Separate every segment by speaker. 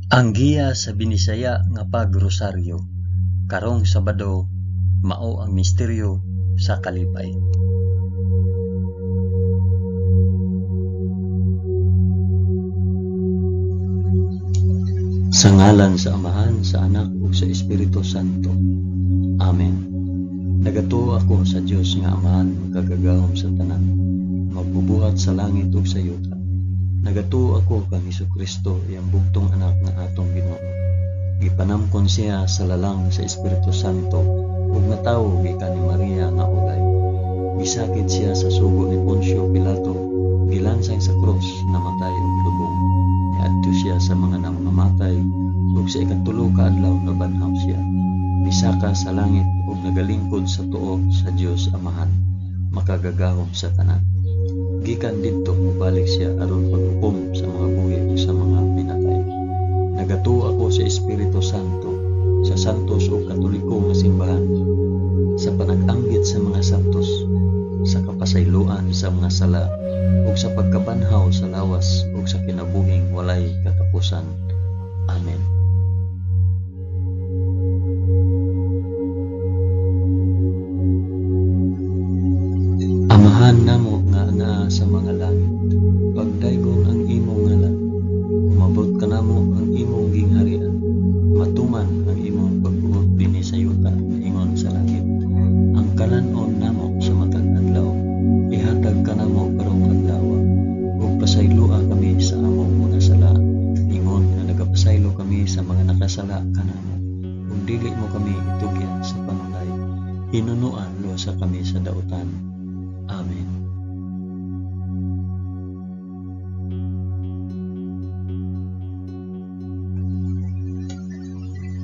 Speaker 1: Ang giya sa Binisaya nga pagrosaryo, karong Sabado, mao ang misteryo sa kalipay. Sa ngalan sa Amahan, sa Anak ug sa Espiritu Santo. Amen. Nagatuo ako sa Dios nga Amahan magkagagahom sa tanan, magbubuhat sa langit ug sa yuta. Nagatuo ako kang Hesukristo, iyang bugtong anak nga atong Ginoo. Gipanamkon siya sa lalang sa Espiritu Santo ug natawo gikan ni Maria nga ulay. Gisakit siya sa sugo ni Poncio Pilato, gilansay sa krus, namatay ug lubong. Niadto siya sa mga namamatay ug sa ikatulo ka adlaw nabanhaw siya. Misaka sa langit ug nagalingkod sa tuo sa Dios Amahan, makagagahom sa tanan. Gikan didto mobalik siya aron paghukom sa mga buhi ug sa mga pinatay. Nagatuo ako sa Espiritu Santo, sa santos ug katoliko nga simbahan, sa panag-anggit sa mga santos, sa kapasayloan sa mga sala, ug sa pagkabanhaw sa lawas ug sa kinabuhing walay katapusan. Amen. Amahan namo nga naa sa mga langit, pagdaygon ang imong ngalan, umabot ka namo ang imong gingharian, matuman ang imong pagbuot dinhi sa yuta, ingon sa langit. Ang kalanon namo sa matag adlaw, ihatag ka namo karong adlaw, ug pasayloa kami sa among mga sala, ingon nga nagapasaylo kami sa mga nakasala kanamo, ug dili mo kami itugyan sa panulay, hinunuan luwasa kami sa dautan. Amen.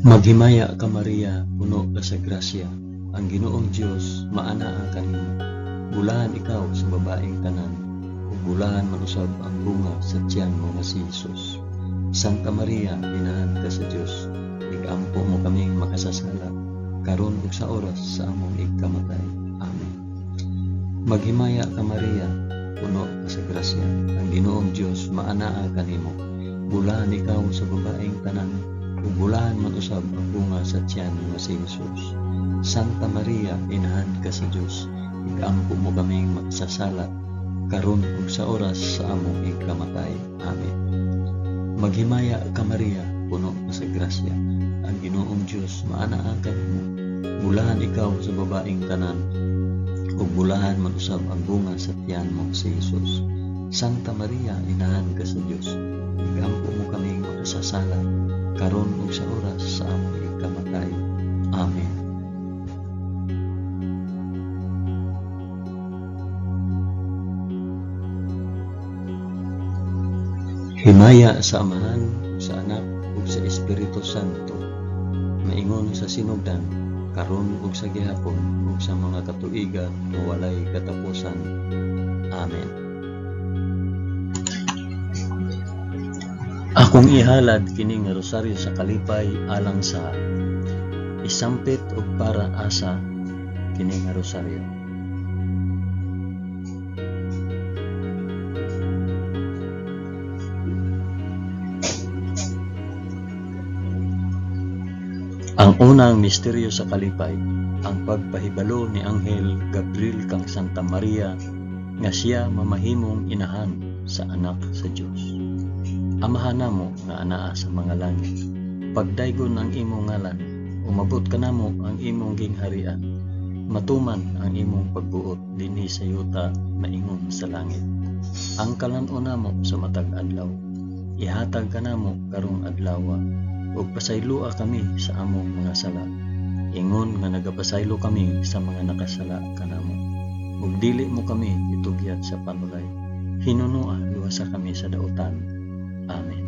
Speaker 1: Maghimaya ka Maria, puno ka sa grasya, ang Ginoong Dios maanaa kanimo. Bulahan ikaw sa babaeng tanan, ug bulahan man usab ang bunga sa tiyan mo nga si Hesus. Santa Maria, inahan ka sa Dios, igampo mo kaming makasasala, karon ug sa oras sa among igkamatay. Amen. Maghimaya ka Maria, puno ka sa grasya, ang Ginoong Dios maanaa kanimo. Bulahan ikaw sa babaeng tanan, ug bulahan man usab ang bunga sa tiyan nga si Hesus. Santa Maria, inahan ka sa Dios, igampo mo kaming makasasala, karon ug sa oras sa among igkamatay. Amen. Maghimaya ka Maria, puno ka sa grasya, ang Ginoong Dios maanaa kanimo. Bulahan ikaw sa babaeng tanan, ug bulahan man usab ang bunga sa tiyan mo si Hesus. Santa Maria, inahan ka sa Dios, igampo mo kaming makasasala, karon ug sa oras sa among igkamatay. Amen. Himaya sa Amahan, sa Anak ug sa Espiritu Santo, maingon sa sinugdan, karon ug sa gihapon ug sa mga katuigan nga walay katapusan. Amen. Akong ihalad kini nga rosaryo sa kalipay alang sa isampit ug para asa kini nga rosaryo. Ang unang misteryo sa kalipay, ang pagpahibalo ni Anghel Gabriel kang Santa Maria nga siya mamahimong inahan sa anak sa Dios. Amahan namo nga anaa sa mga langit, pagdaygon ang imong ngalan, umabot ka namo ang imong gingharian, matuman ang imong pagbuot dinhi sa yuta, maingon sa langit. Ang kalanon namo sa matag adlaw, ihatag ka namo karong adlaw, ug pasayloa kami sa among mga sala, ingon nga nagapasaylo kami sa mga nakasala kanamo, ug dili mo kami itugyat sa panulay, hinunua luwasa kami sa dautan. Amen.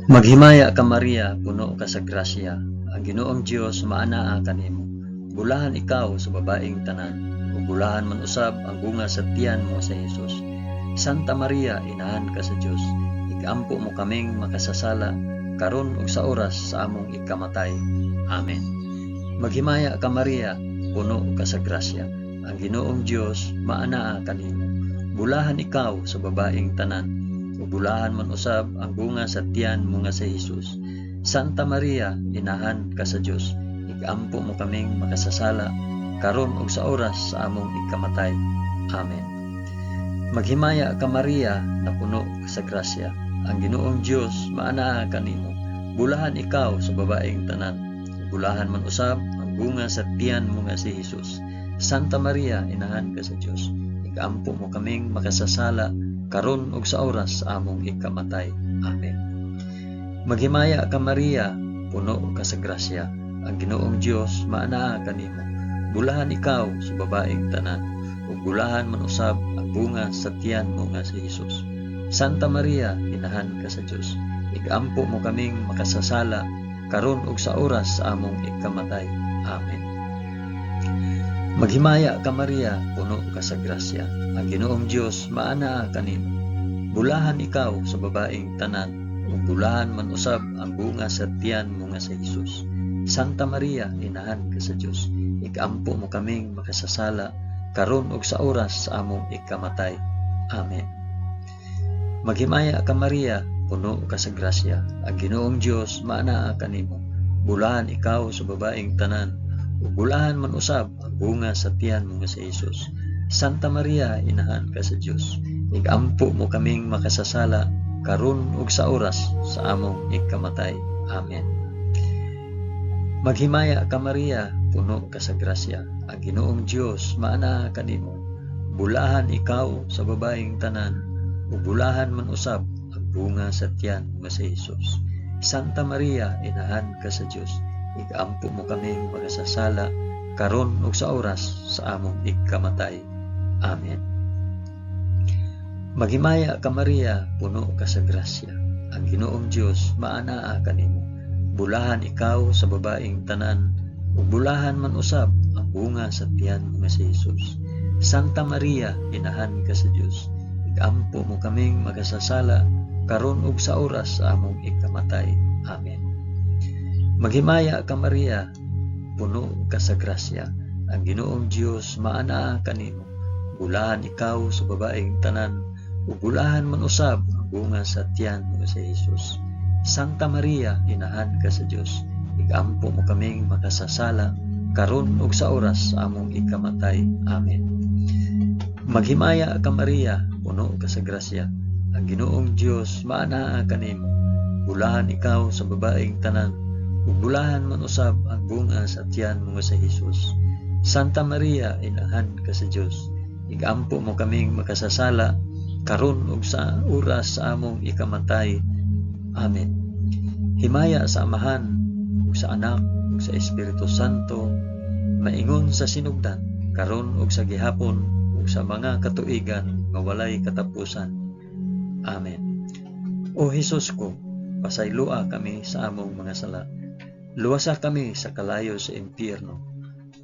Speaker 1: Maghimaya ka Maria, puno ka sa grasya, ang Ginoong Dios maanaa kanimo. Bulahan ikaw sa babaeng tanan, ug bulahan man usab ang bunga sa tiyan mo sa Hesus. Santa Maria, inahan ka sa Dios, igampo mo kaming makasasala, karon ug sa oras sa among igkamatay. Amen. Maghimaya ka Maria, puno ka sa grasya, ang Ginoong Dios maanaa kanimo. Bulahan ikaw sa babaeng tanan, ug bulahan man usab ang bunga sa tiyan mo nga si Hesus. Santa Maria, inahan ka sa Dios, igampo mo kaming makasasala karon ug sa oras sa among ikamatay. Amen. Maghimaya ka Maria, na puno sa grasya, ang Ginoong Dios maanaa kanimo. Bulahan ikaw sa babaeng tanan, bulahan man usab ang bunga sa tiyan mo nga si Hesus. Santa Maria, inahan ka sa Dios, igampo mo kaming makasasala karon ug sa oras sa among ikamatay. Amen. Maghimaya ka Maria, puno ka sa grasya, ang Ginoong Dios maanaa kanimo. Bulahan ikaw sa babaeng tanan, ug bulahan man usab ang bunga sa tiyan mo nga si Hesus. Santa Maria, inahan ka sa Dios, igampo mo kaming makasasala karon ug sa oras sa among ikamatay. Amen. Maghimaya ka Maria, puno ka sa grasya, ang Ginoong Dios maanaa kanimo. Bulahan ikaw sa babaeng tanan, ug bulahan man usab ang bunga sa tiyan mo nga si Hesus. Santa Maria, inahan ka sa Dios, igampo mo kaming makasasala karon ug sa oras sa among ikamatay. Amen. Maghimaya ka Maria, puno ka sa grasya, ang Ginoong Dios maanaa kanimo. Bulahan ikaw sa babaeng tanan, ug bulahan man usab ang bunga sa tiyan mo nga si Hesus. Santa Maria, inahan ka sa Dios, igampo mo kaming makasasala karon ug sa oras sa among ikamatay. Amen. Maghimaya ka Maria, puno ka sa grasya, ang Ginoong Dios maanaa kanimo. Bulahan ikaw sa babaeng tanan, ug bulahan man usab ang bunga sa tiyan mo nga si Hesus. Santa Maria, inahan ka sa Dios, igampo mo kaming makasasala karon ug sa oras sa among ikamatay. Amen. Maghimaya ka Maria, puno ka sa grasya, ang Ginoong Dios maanaa kanimo. Bulahan ikaw sa babaeng tanan, ug bulahan man usab ang bunga sa tiyan mo nga si Hesus. Santa Maria, inahan ka sa Dios, igampo mo kaming makasasala karon ug sa oras sa among ikamatay. Amen. Maghimaya ka Maria, puno ka sa grasya, ang Ginoong Dios maanaa kanimo. Bulahan ikaw sa babaeng tanan, ug bulahan man usab ang bunga sa tiyan mo nga si Hesus. Santa Maria, inahan ka sa Dios, igampo mo kaming makasasala karon ug sa oras sa among ikamatay. Amen. Maghimaya ka Maria, puno ka sa grasya, ang Ginoong Dios maanaa kanimo. Bulahan ikaw sa babaeng tanan, ug bulahan man usab ang bunga sa tiyan mo nga si Hesus. Santa Maria, inahan ka sa Dios, igampo mo kaming makasasala karon ug sa oras sa among ikamatay. Amen. Himaya sa Amahan, ug sa Anak, ug sa Espiritu Santo, maingon sa sinugdan, karon ug sa gihapon, ug sa mga katuigan nga walay katapusan. Amen. O Hesus ko, pasaylua kami sa among mga sala. Luwasa kami sa kalayo sa impyerno,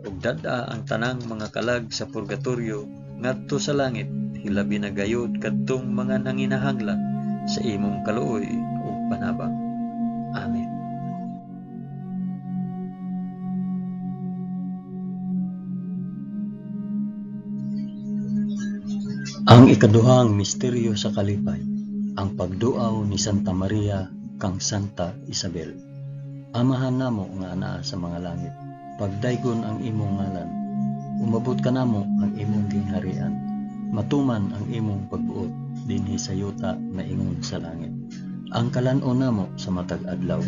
Speaker 1: ug dad-a ang tanang mga kalag sa purgatorio ngadto sa langit, hilabi na gayud kadtong mga nanginahanglan sa imong kaluoy ug panabang. Amen. Ang ikaduhang misteryo sa kalipay, ang pagduaw ni Santa Maria kang Santa Isabel. Amahan namo nga anaa sa mga langit, pagdaygon ang imong ngalan, umabot ka namo ang imong gingharian, matuman ang imong pagbuot dinhi sa yuta na ingon sa langit. Ang kalan-on namo sa matag adlaw,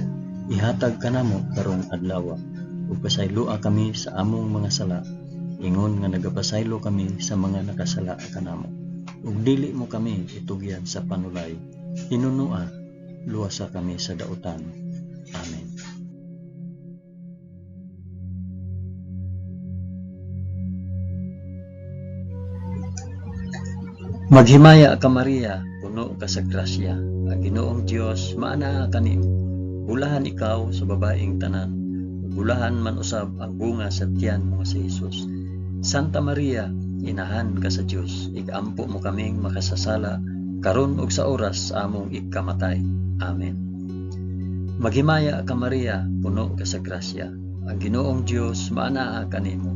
Speaker 1: ihatag ka namo karong adlaw, ug pasaylua kami sa among mga sala, ingon nga nagapasaylo kami sa mga nakasala kanamo. Ug dili mo kami itugyan sa panulay, hinunua luwasa kami sa dautan. Amen. Maghimaya ka Maria, puno ka sa grasya, ang Ginoong Dios maanaa kanimo. Bulahan ikaw sa babaeng tanan, bulahan man usab ang bunga sa tiyan mo nga si Hesus. Santa Maria, inahan ka sa Dios, igampo mo kaming makasasala karon ug sa oras sa among ikamatay. Amen. Maghimaya ka Maria, puno ka sa grasya, ang Ginoong Dios maanaa kanimo.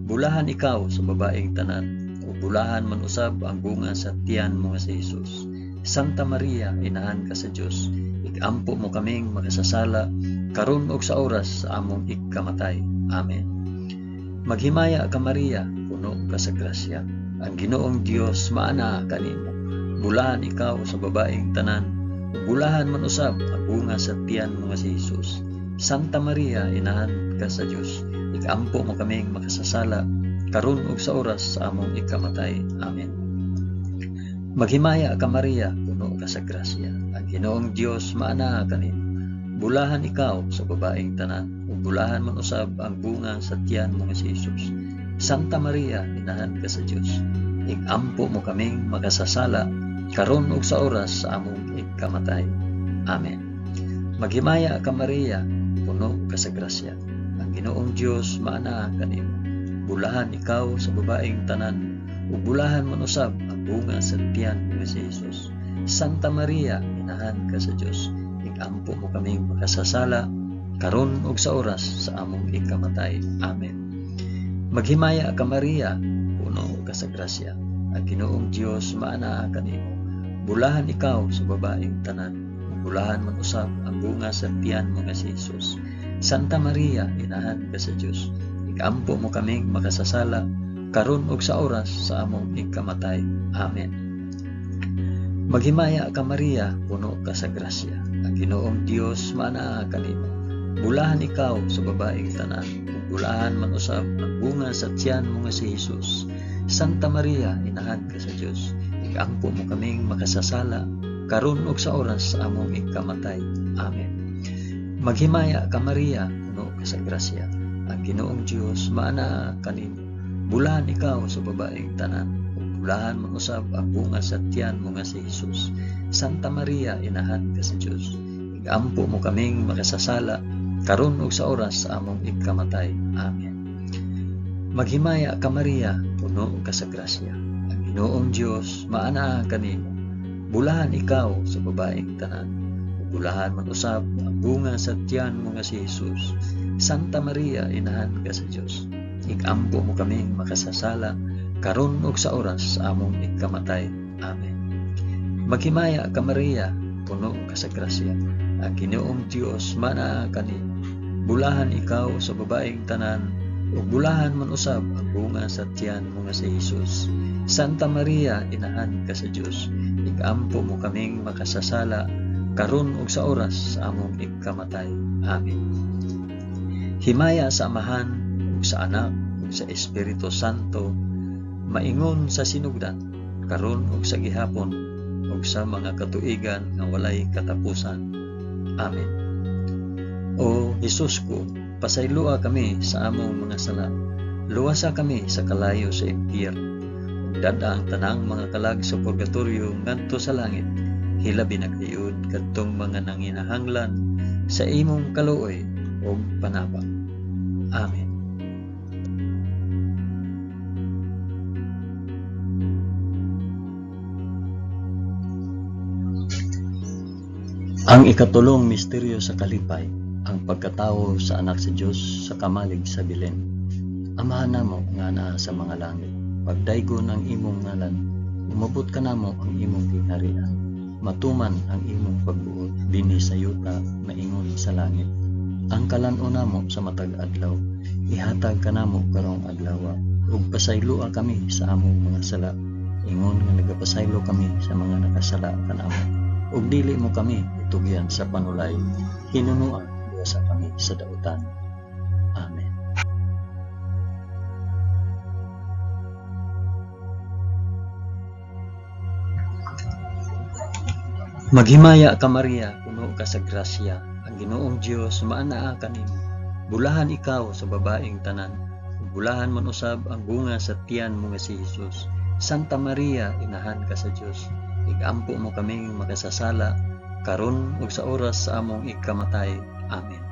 Speaker 1: Bulahan ikaw sa babaeng tanan, ug bulahan man usab ang bunga sa tiyan mo nga si Hesus. Santa Maria, inahan ka sa Dios, igampo mo kaming makasasala karon ug sa oras sa among ikamatay. Amen. Maghimaya ka Maria, puno ka sa grasya. Ang Ginoong Dios maana kanimo. Bulahan ikaw sa babaeng tanan, ug bulahan man usab ang bunga sa tiyan mo nga si Hesus. Santa Maria, inahan ka sa Dios, igampo mo kaming makasasala karon ug sa oras sa among ikamatay. Amen. Maghimaya ka Maria, puno ka sa grasya. Ang Ginoong Dios maana kanimo. Bulahan ikaw sa babaeng tanan, ug bulahan man usab ang bunga sa tiyan mo nga si Hesus. Santa Maria, inahan ka sa Dios, igampo mo kaming makasasala karon ug sa oras sa among ikamatay. Amen. Maghimaya ka Maria, puno ka sa grasya. Ang Ginoong Dios maana kanimo. Bulahan ikaw sa babaeng tanan, ug bulahan man usab ang bunga sa tiyan mo nga si Hesus. Santa Maria, inahan ka sa Dios, igampo mo kaming makasasala karon ug sa oras sa among ikamatay. Amen. Maghimaya ka Maria, puno ka sa grasya. Ang Ginoong Dios maana kanimo. Bulahan ikaw sa babaeng tanan, bulahan man usab ang bunga sa tiyan mo nga si Hesus. Santa Maria, inahan ka sa Dios, igampo mo kaming makasasala karon ug sa oras sa among ikamatay. Amen. Maghimaya ka Maria, puno ka sa grasya. Ang Ginoong Dios maana kanimo. Bulahan ikaw sa babaeng tanan, bulahan man usab ang bunga sa tiyan mo nga si Hesus. Santa Maria, inahan ka sa Dios, igampo mo kaming makasasala karon ug sa oras sa among ikamatay. Amen. Maghimaya ka Maria, puno ka sa grasya. Ang Ginoong Dios maana kanimo. Bulahan ikaw sa babaeng tanan, bulahan man usab ang bunga sa tiyan mo nga si Hesus. Santa Maria, inahan ka sa Dios, igampo mo kaming makasasala karon ug sa oras sa among ikamatay. Amen. Maghimaya ka Maria, puno ka sa grasya. Ang Ginoong Dios maana kanimo. Bulahan ikaw sa babaeng tanan, bulahan man usab ang bunga sa tiyan mo nga si Hesus. Santa Maria, inahan ka sa Dios, igampo mo kaming makasasala karon ug sa oras sa among ikamatay. Amen. Maghimaya ka Maria, puno ka sa grasya. Ang Ginoong Dios maana kanimo. Bulahan ikaw sa babaeng tanan, ug bulahan man usab ang bunga sa tiyan mo nga si Hesus. Santa Maria, inahan ka sa Dios, igampo mo kaming makasasala karon ug sa oras sa among ikamatay. Amen. Himaya sa Amahan ug sa Anak ug sa Espiritu Santo, maingon sa sinugdan karon ug sa gihapon ug sa mga katuigan nga walay katapusan. Amen. O Hesus ko, pasaylua kami sa among mga sala. Luwasa kami sa kalayo sa impyerno. Ug dada ang tanang mga kalag sa purgatorio ngadto sa langit. Hilabi na kayod kadtong mga nanginahanglan sa imong kaluoy ug panabang. Amen. Ang ikatulong misteryo sa kalipay, ang pagkatao sa anak sa Dios sa kamalig sa Belen. Amahan namo nga naa sa mga langit, pagdaygon ang imong ngalan, umabot ka namo ang imong gingharian, matuman ang imong pagbuot dinhi sa yuta maingon sa langit. Ang kalan-on namo sa matag adlaw, ihatag ka namo karong adlaw, ug pasaylua kami sa among mga sala, ingon nga nagapasaylo kami sa mga nakasala kanamo. Ug dili mo kami itugyan sa panulay, hinunuan sa kami sa dautan. Amen. Maghimaya ka Maria, puno ka sa grasya. Ang Ginoong Dios maanaa kanimo. Bulahan ikaw sa babaeng tanan, bulahan man usab ang bunga sa tiyan mo nga si Hesus. Santa Maria, inahan ka sa Dios, igampo mo kaming makasasala karon ug sa oras sa among ikamatay. Amen.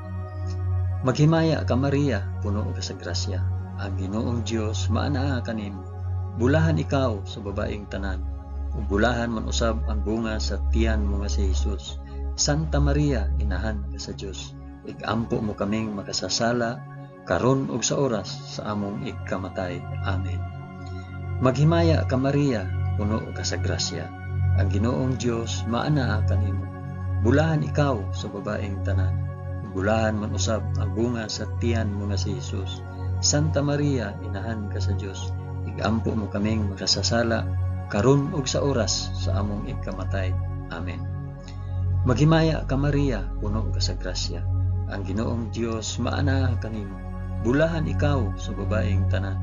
Speaker 1: Maghimaya ka Maria, puno ka sa grasya. Ang Ginoong Dios maanaa kanimo. Bulahan ikaw sa babaeng tanan, ug bulahan man usab ang bunga sa tiyan mo nga si Hesus. Santa Maria, inahan ka sa Dios, igampo mo kaming makasasala karon ug sa oras sa among ikamatay. Amen. Maghimaya ka Maria, puno ka sa grasya. Ang Ginoong Dios maanaa kanimo. Bulahan ikaw sa babaeng tanan. Bulahan man usab ang bunga sa tiyan mo nga si Jesus. Santa Maria, inahan ka sa Dios. Igampo mo kaming makasasala karon ug sa oras sa among ikamatay. Amen. Maghimaya ka Maria, puno ka sa grasya. Ang Ginoong Dios maanaa kanimo. Bulahan ikaw sa babaeng tanan.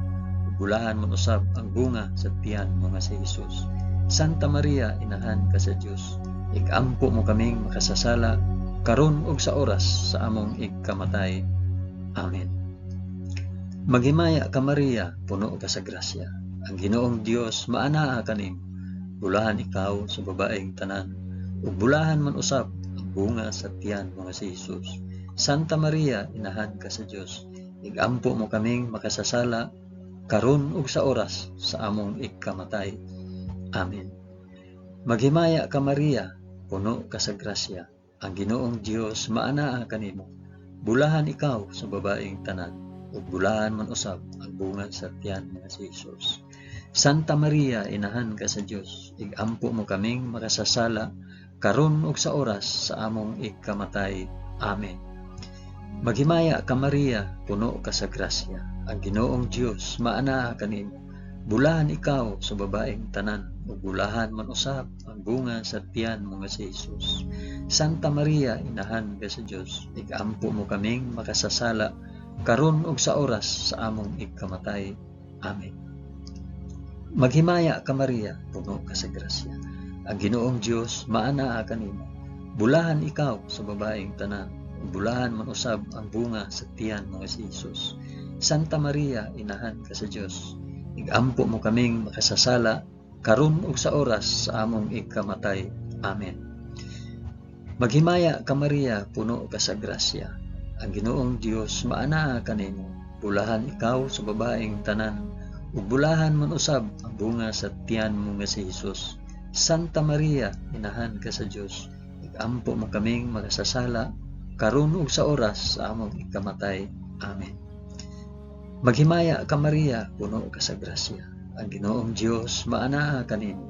Speaker 1: Bulahan man usab ang bunga sa tiyan mo nga si Jesus. Santa Maria, inahan ka sa Dios. Igampo mo kaming makasasala karon ug sa oras sa among ikamatay. Amen. Maghimaya ka Maria, puno ka sa grasya. Ang Ginoong Dios maanaa kanimo. Bulahan ikaw sa babaeng tanan. Ug bulahan man usab ang bunga sa tiyan mo nga si Jesus. Santa Maria, inahan ka sa Dios. Igampo mo kaming makasasala karon ug sa oras sa among ikamatay. Amen. Maghimaya ka Maria, puno ka sa grasya. Ang Ginoong Dios maanaa kanimo. Bulahan ikaw sa babaeng tanan. Ug bulahan man usab ang bunga sa tiyan nga si Jesus. Santa Maria, inahan ka sa Dios. Igampo mo kaming makasasala karon ug sa oras sa among ikamatay. Amen. Maghimaya ka Maria, puno ka sa grasya. Ang Ginoong Dios maanaa kanimo. Bulahan ikaw sa babaeng tanan. Ug bulahan man usab ang bunga sa tiyan mo nga si Jesus. Santa Maria, inahan ka sa Dios. Igampo mo kaming makasasala karon ug sa oras sa among ikamatay. Amen. Maghimaya ka Maria, puno ka sa grasya. Ang Ginoong Dios maanaa kanimo. Bulahan ikaw sa babaeng tanan. Ug bulahan man usab ang bunga sa tiyan mo nga si Jesus. Santa Maria, inahan ka sa Dios. Igampo mo kaming makasasala karon ug sa oras sa among ikamatay. Amen. Maghimaya ka Maria, puno ka sa grasya. Ang Ginoong Dios maanaa kanimo. Bulahan ikaw sa babaeng tanan. Ug bulahan man usab ang bunga sa tiyan mo nga si Jesus. Santa Maria, inahan ka sa Dios. Igampo mo kaming makasasala karon ug sa oras sa among ikamatay. Amen. Maghimaya ka Maria, puno ka sa grasya. Ang Ginoong Dios maanaa kanimo.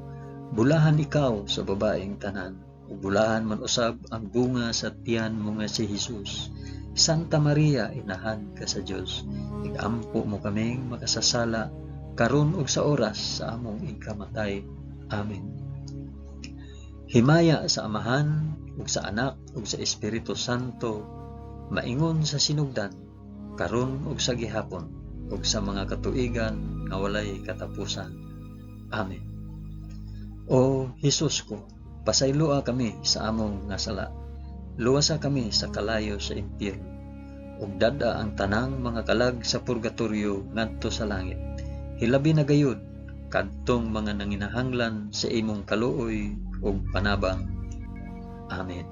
Speaker 1: Bulahan ikaw sa babaeng tanan. Ug bulahan man usab ang bunga sa tiyan mo nga si Jesus. Santa Maria, inahan ka sa Dios. Igampo mo kaming makasasala karon ug sa oras sa among ikamatay. Amen. Himaya sa Amahan ug sa Anak ug sa Espiritu Santo, maingon sa sinugdan, karon ug sa gihapon, ug sa mga katuigan nga walay katapusan. Amen. O Jesus ko, pasayloa kami sa among nga sala. Luwasa kami sa kalayo sa impyerno, ug dada ang tanang mga kalag sa purgatorio ngadto sa langit. Hilabi na gayud kadtong mga nanginahanglan sa imong kaluoy ug panabang. Amen.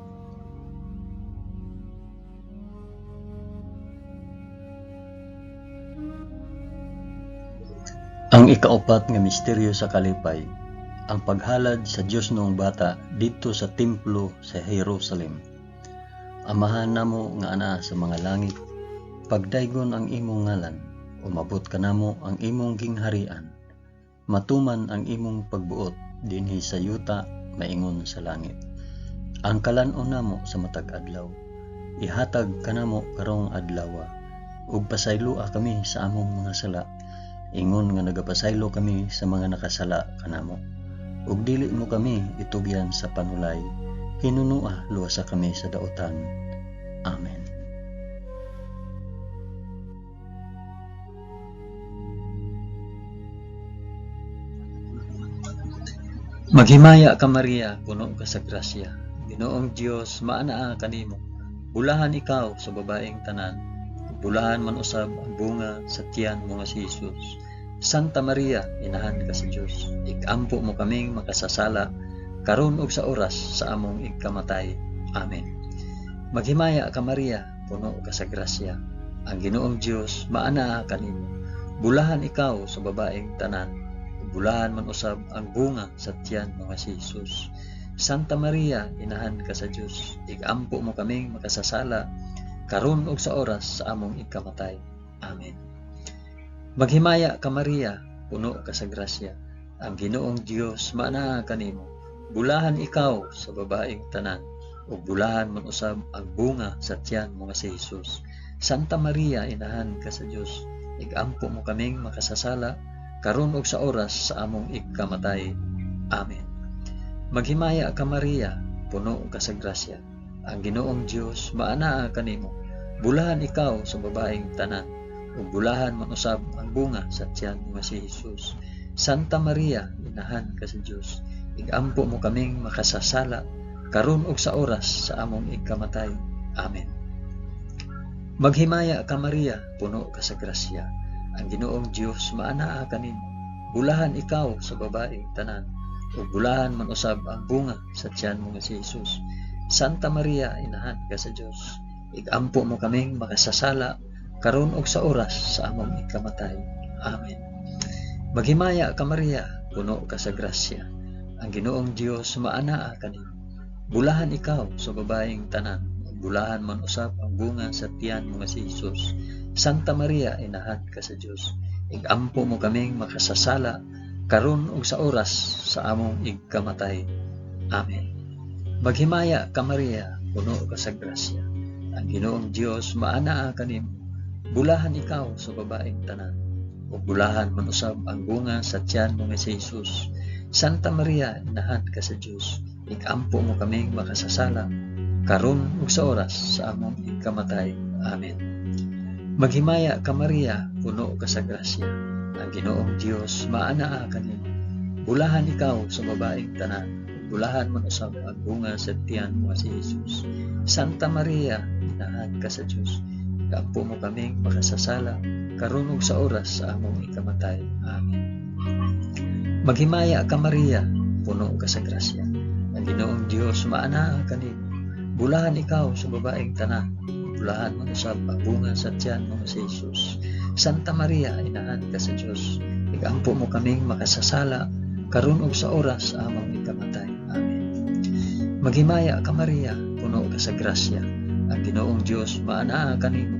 Speaker 1: Ang ikaapat nga misteryo sa kalipay, ang paghalad sa Dios noong bata dito sa templo sa Jerusalem. Amahan namo nga ana sa mga langit, pagdaygon ang imong ngalan, umabot kanamo ang imong gingharian. Matuman ang imong pagbuot dinhi sa yuta maingon sa langit. Ang kalan-on namo sa matag adlaw, ihatag kanamo karong adlaw, ug pasaylua kami sa among mga sala, ingon nga nagapasaylo kami sa mga nakasala kanamo. Ug dili mo kami itugyan sa panulay, hinunua luwasa kami sa daotan. Amen. Maghimaya ka Maria, puno ka sa grasya. Ginoong Dios maanaa kanimo. Bulahan ikaw sa babaeng tanan. Bulahan man usab ang bunga sa tiyan mo nga si Jesus. Santa Maria, inahan ka sa Dios. Igampo mo kaming makasasala karon ug sa oras sa among ikamatay. Amen. Maghimaya ka Maria, puno ka sa grasya. Ang Ginoong Dios maanaa kanimo. Bulahan ikaw sa babaeng tanan. Bulahan man usab ang bunga sa tiyan mo nga si Jesus. Santa Maria, inahan ka sa Dios. Igampo mo kaming makasasala karon ug sa oras sa among ikamatay. Amen. Maghimaya ka Maria, puno ka sa grasya, ang Ginoong Dios maanaa kanimo. Bulahan ikaw sa babaeng tanan, ug bulahan man usab ang bunga sa tiyan mo nga si Jesus. Santa Maria, inahan ka sa Dios, igampo mo kaming makasasala karon ug sa oras sa among ikamatay. Amen. Maghimaya ka Maria, puno ka sa grasya, ang Ginoong Dios maanaa kanimo. Bulahan ikaw sa babaeng tanan, ug bulahan man usab ang bunga sa tiyan mo si Jesus. Santa Maria, inahan ka sa Dios, igampo mo kaming makasasala karon ug sa oras sa among ikamatay. Amen. Maghimaya ka Maria, puno ka sa grasya, ang Ginoong Dios maanaa kanimo. Bulahan ikaw sa babaeng tanan, ug bulahan man usab ang bunga sa tiyan mo si Jesus. Santa Maria, inahan ka sa Dios, igampo mo kaming makasasala karon ug sa oras sa among ikamatay. Amen. Maghimaya ka Maria, puno ka sa grasya, ang Ginoong Dios maanaa kanimo. Bulahan ikaw sa babaeng tanan, bulahan man usab ang bunga sa tiyan mo si Jesus. Santa Maria, inahan ka sa Dios, igampo mo kaming makasasala karon ug sa oras sa among ikamatay. Amen. Maghimaya ka Maria, puno ka sa grasya, ang Ginoong Dios maanaa kanimo. Bulahan ikaw sa babaeng tanan, ug bulahan man usab ang bunga sa tiyan mo si Jesus. Santa Maria, inahan ka sa Dios, igampo mo kaming makasasala karon ug sa oras sa among ikamatay. Amen. Maghimaya ka Maria, puno ka sa grasya, ang Ginoong Dios maanaa kanimo. Bulahan ikaw sa babaeng tanan, bulahan man usab ang bunga sa tiyan mo si Jesus. Santa Maria, inahan ka sa Dios, igampo mo kaming makasasala karon ug sa oras sa among ikamatay. Amen. Maghimaya ka Maria, puno ka sa grasya, ang Ginoong Dios maanaa kanimo. Bulahan ikaw sa babaeng tanan, bulahan man usab ang bunga sa tiyan mo si Jesus. Santa Maria, inahan ka sa Dios, igampo mo kaming makasasala karon ug sa oras sa among ikamatay. Amen. Maghimaya ka Maria, puno ka sa grasya, ang Ginoong Dios maanaa kanimo.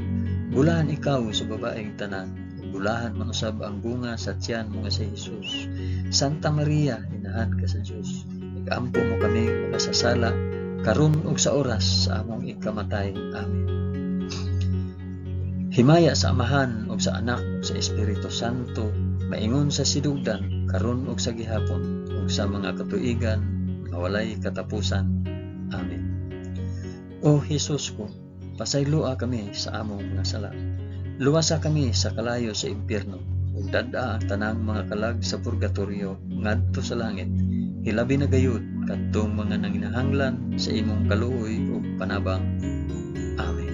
Speaker 1: Bulahan ikaw sa babaeng tanan, bulahan man usab ang bunga sa tiyan mo si Jesus. Santa Maria, inahan ka sa Dios, igampo mo kaming makasasala karon ug sa oras sa among ikamatay. Amen. Himaya sa Amahan ug sa Anak ug sa Espiritu Santo, maingon sa sidugdan karon ug sa gihapon ug sa mga katuigan nga walay katapusan. Amen. O Jesus ko, pasayloa kami sa among mga sala. Luwasa kami sa kalayo sa impyerno, ug dad-a ang tanang mga kalag sa purgatorio ngadto sa langit. Hilabi na gayud kadtong mga nanginahanglan sa imong kaluoy ug panabang. Amen.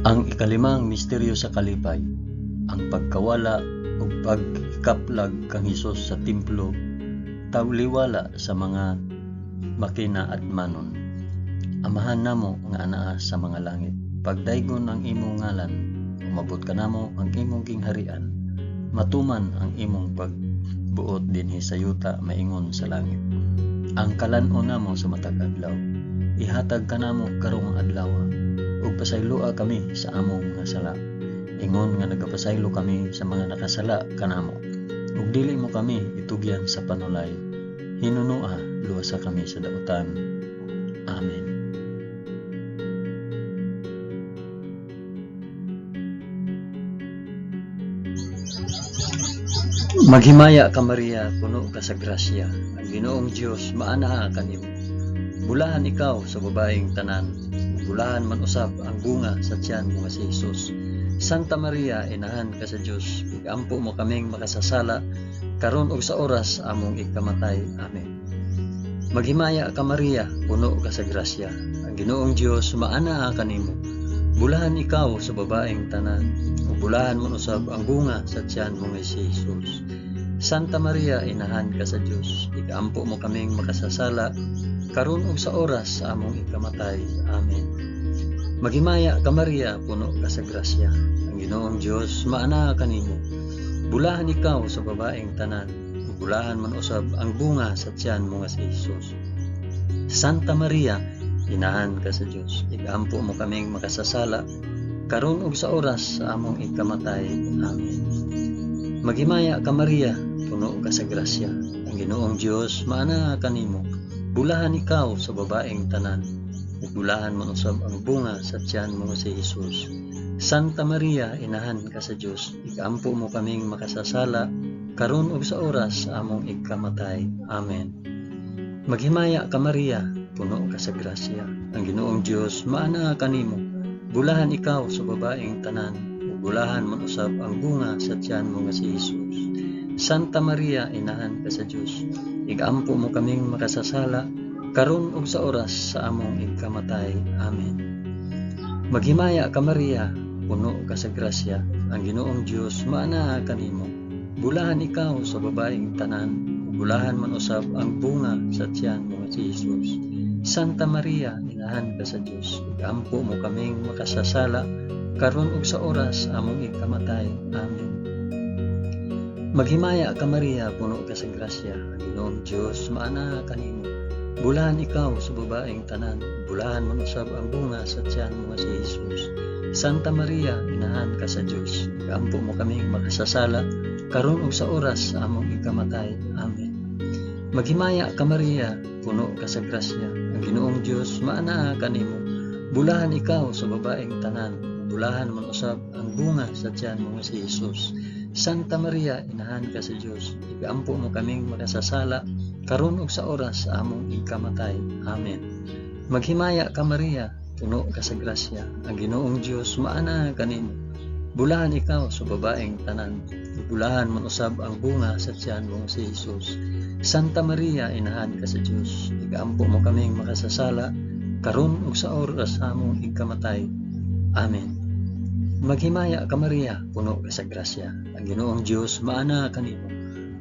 Speaker 1: Ang ikalimang misteryo sa kalipay, ang pagkawala ug pagkaplag kang Hesus sa templo, tawliwala sa mga makina at manon. Amahan namo nga anaa sa mga langit, pagdaygon ang imong ngalan, umabot ka namo ang imong gingharian, matuman ang imong pagbuot dinhi sa yuta maingon sa langit. Ang kalan-on namo sa matag adlaw, ihatag ka namo karong adlaw, ug pasayloa kami sa among mga sala, ingon nga nagapasaylo kami sa mga nakasala kanamo, ug dili mo kami itugyan sa panulay, hinunoa luwasa kami sa dautan. Amen. Maghimaya ka Maria, puno ka sa grasya, ang Ginoong Dios maanaa kanimo. Bulahan ikaw sa babaeng tanan, bulahan man usab ang bunga sa tiyan mo si Jesus. Santa Maria, inahan ka sa Dios, igampo mo kaming makasasala karon ug sa oras among ikamatay. Amen. Maghimaya ka Maria, puno ka sa grasya, ang Ginoong Dios maanaa kanimo. Bulahan ikaw sa babaeng tanan, ug bulahan man usab ang bunga sa tiyan mo si Jesus. Santa Maria, inahan ka sa Dios, igampo mo kaming makasasala karon ug sa oras sa among ikamatay. Amen. Maghimaya ka Maria, puno ka sa grasya, ang Ginoong Dios maanaa kanimo. Bulahan ikaw sa babaeng tanan, ug bulahan man usab ang bunga sa tiyan mo nga si Jesus. Santa Maria, inahan ka sa Dios, igampo mo kaming makasasala karon ug sa oras sa among ikamatay. Amen. Maghimaya ka Maria, puno ka sa grasya, ang Ginoong Dios maana kanimo. Bulahan ikaw sa babaeng tanan, ug bulahan man usab ang bunga sa tiyan mo si Jesus. Santa Maria, inahan ka sa Dios, igampo mo kaming makasasala karon ug sa oras sa among ikamatay. Amen. Maghimaya ka Maria, puno ka sa grasya, ang Ginoong Dios maana kanimo. Bulahan ikaw sa babaeng tanan, ug bulahan man usab ang bunga sa tiyan mo si Jesus. Santa Maria, inahan ka sa Dios, igampo mo kaming makasasala karon ug sa oras sa among ikamatay. Amen. Maghimaya ka Maria, puno ka sa grasya, ang Ginoong Dios maana kanimo. Bulahan ikaw sa babaeng tanan, bulahan man usab ang bunga sa tiyan mo si Jesus. Santa Maria, inahan ka sa Dios, igampo mo kaming makasasala karon ug sa oras sa among ikamatay. Amen. Maghimaya ka Maria, puno ka sa grasya, ang Ginoong Dios maana kanimo. Bulahan ikaw sa babaeng tanan, bulahan man usab ang bunga sa tiyan mo si Jesus. Santa Maria, inahan ka sa Dios, igampo mo kaming makasasala karon ug sa oras sa among ikamatay. Amen. Maghimaya ka Maria, puno ka sa grasya, ang Ginoong Dios maana kanimo. Bulahan ikaw sa babaeng tanan, bulahan man usab ang bunga sa tiyan mo si Jesus. Santa Maria, inahan ka sa Dios, igampo mo kaming makasasala karon ug sa oras sa among ikamatay. Amen. Maghimaya ka Maria, puno ka sa grasya, ang Ginoong Dios maana kanimo. Bulahan ikaw sa babaeng tanan, bulahan man usab ang bunga sa tiyan mo si Jesus. Santa Maria, inahan ka sa Dios, igampo mo kaming makasasala karon ug sa oras sa among ikamatay. Amen. Maghimaya ka Maria, puno ka sa grasya, ang Ginoong Dios maana kanimo.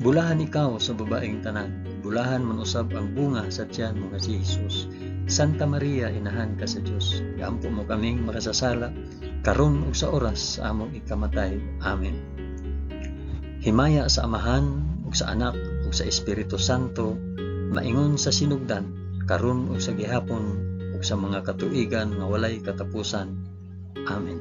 Speaker 1: Bulahan ikaw sa babaeng tanan, bulahan man usab ang bunga sa tiyan mo si Jesus. Santa Maria, inahan ka sa Dios, igampo mo kaming makasasala karon ug sa oras sa among ikamatay. Amen. Himaya sa Amahan ug sa Anak ug sa Espiritu Santo, maingon sa sinugdan karon ug sa gihapon ug sa mga katuigan nga walay katapusan. Amen.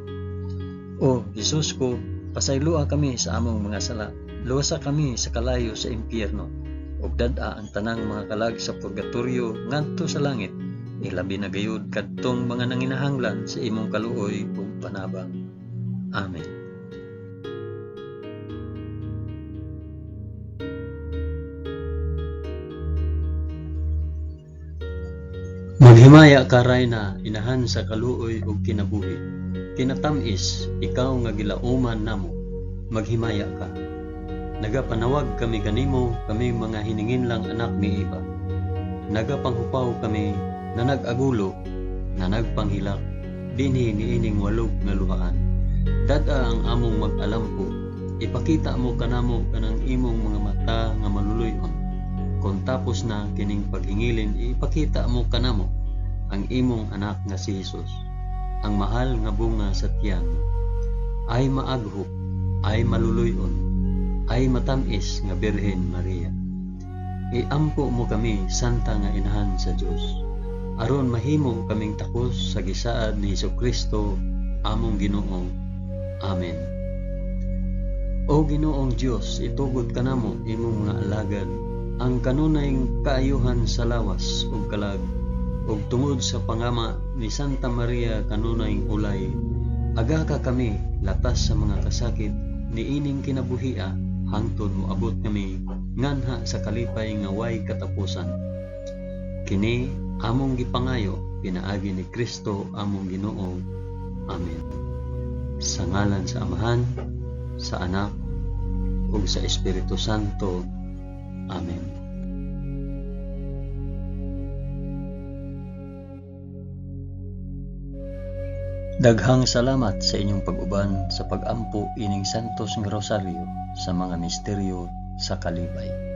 Speaker 1: O Jesus ko, pasaylua kami sa among mga sala, luwasa kami sa kalayo sa impyerno, ug dad-a ang tanang mga kalag sa purgatorio ngadto sa langit, ilabi na gayud kadtong mga nanginahanglan sa imong kaluoy ug panabang. Amen. Maghimaya ka Rayna, inahan sa kaluoy ug kinabuhi. Kinatamis, ikaw nga gilauman namo, maghimaya ka. Nagapanawag kami kanimo, kami mga hiningin lang anak ni Eva. Nagapanghupaw kami, na nag-agulo, na nagpanghilak, dinhi niining walog nga luhaan. Dada ang among mag-alampo, ipakita mo kanamo kanang imong mga mata nga maluluyon. Kung tapos na kining paghingilin, ipakita mo kanamo ang imong anak nga si Jesus. Ang mahal nga bunga sa tiyan, ay maaghop, ay maluluyon, ay matamis nga Birhen Maria. Iampo mo kami, santa nga inahan sa Dios, aron mahimo kaming takos sa gisaad ni Jesucristo, among Ginoo. Amen. O Ginoong Dios, itugod kanamo imong mga alagad, ang kanunayng kaayuhan sa lawas ug kalag, ug tungod sa pangama ni Santa Maria kanunayng ulay, aga ka kami latas sa mga kasakit niining kinabuhia, hangtod moabot kami nganha sa kalipay nga way katapusan. Kini among gipangayo pinaagi ni Kristo among Ginoo. Amen. Sa ngalan sa Amahan, sa Anak, ug sa Espiritu Santo. Amen. Daghang salamat sa inyong pag-uban sa pag-ampo ining Santos nga Rosaryo sa mga misteryo sa kalipay.